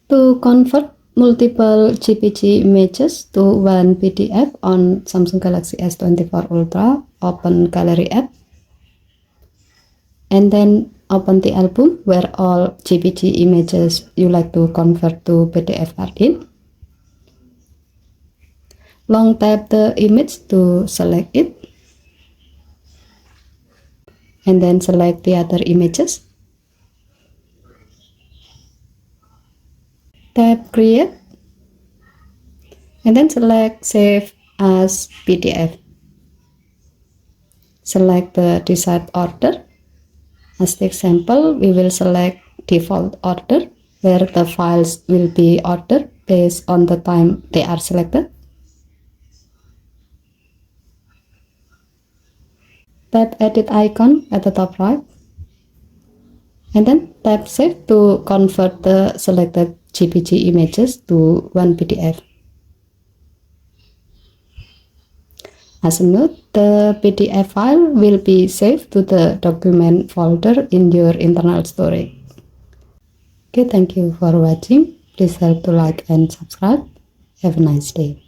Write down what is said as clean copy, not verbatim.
To convert multiple JPG images to one PDF on Samsung Galaxy S24 Ultra, open Gallery app and then open the album where all JPG images you like to convert to PDF are in. Long tap the image to select it and then select the other images. Tap create and then select save as PDF. Select the desired order. As the example, we will select default order where the files will be ordered based on the time they are selected. Tap edit icon at the top right and then tap save to convert the selected JPG images to one PDF. As a note, the PDF file will be saved to the document folder in your internal storage. Okay, thank you for watching. Please help to like and subscribe. Have a nice day.